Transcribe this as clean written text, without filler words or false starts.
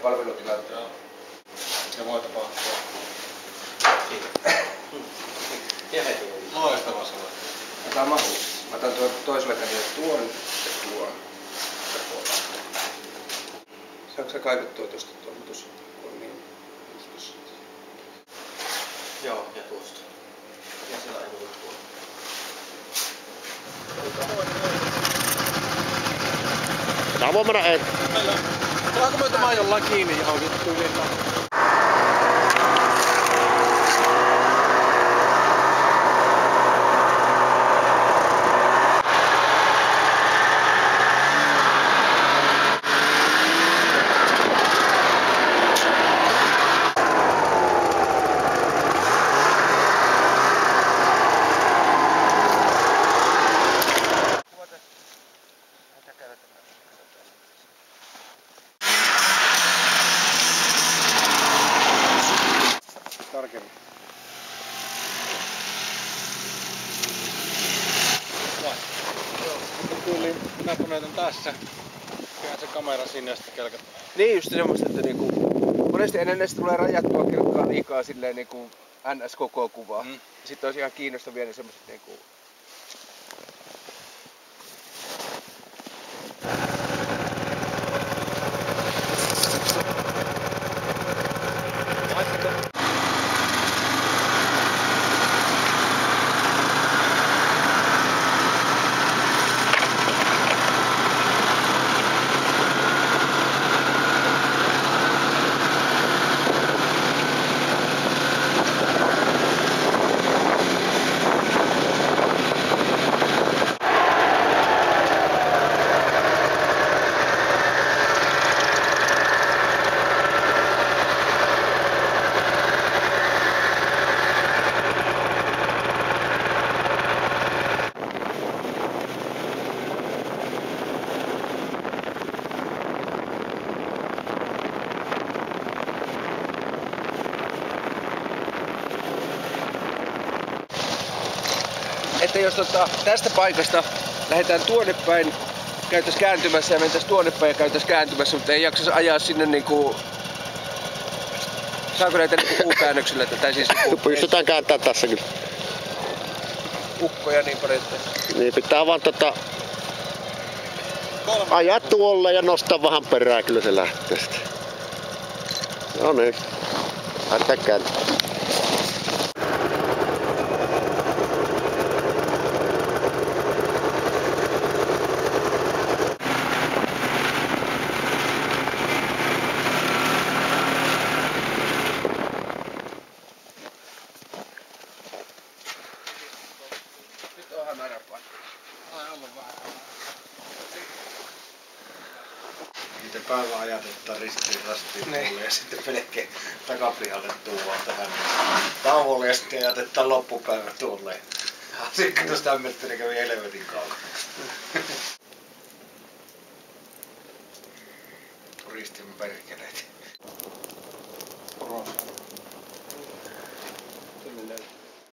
palvelutilat. Joo. Ja voi tapahtua. Loistava sulle. Otetaan mahu. Mä otan toisella kädellä tuon ja tuon. Saanko sä kaivettua tosta tuon? Tuossa on niin. Tossa. Joo, ja tuosta. Ja sillä ei ollut tuolla. Tää voi mennä ei. Saanko me tämän jollain kiinni johonkin tyyliin? Tarkemmin. Vai? Joo. Tyyliin minä näytän tässä. Käännän se kamera sinne ja sitten kelkataan. Niin just semmoista, että niinku monesti ennen näistä tulee rajattua kelkkaa liikaa silleen niinku NS koko kuvaa. Sitten olisi ihan kiinnostavia ne semmoset niinku että jos tästä paikasta lähdetään tuonne päin, käytäis kääntymässä ja mentäis tuonne päin ja käytäis kääntymässä, mutta ei jaksas ajaa sinne niinku... Saako näitä niinku puukäännöksillä? Tai siis Pystytään kääntämään tässä kyllä. Ukkoja niin paljon, että... Niin pitää vaan ajaa tuolle ja nostaa vähän perää, kyllä se lähtee sitten. No niin. Lähdetään kääntämään. Nyt on hämärä paikka. Ai ollut vähän. Niitä päivän ajatetta ristiin rastiin tuolle ja sitten melkein takapihalle tuodaan tähän tauolle ja sitten ajatetaan loppupäivä tuolle. Sitten tuosta hämmentteli kävi helvetin kaukana. Ristin perkeleet. Porossa.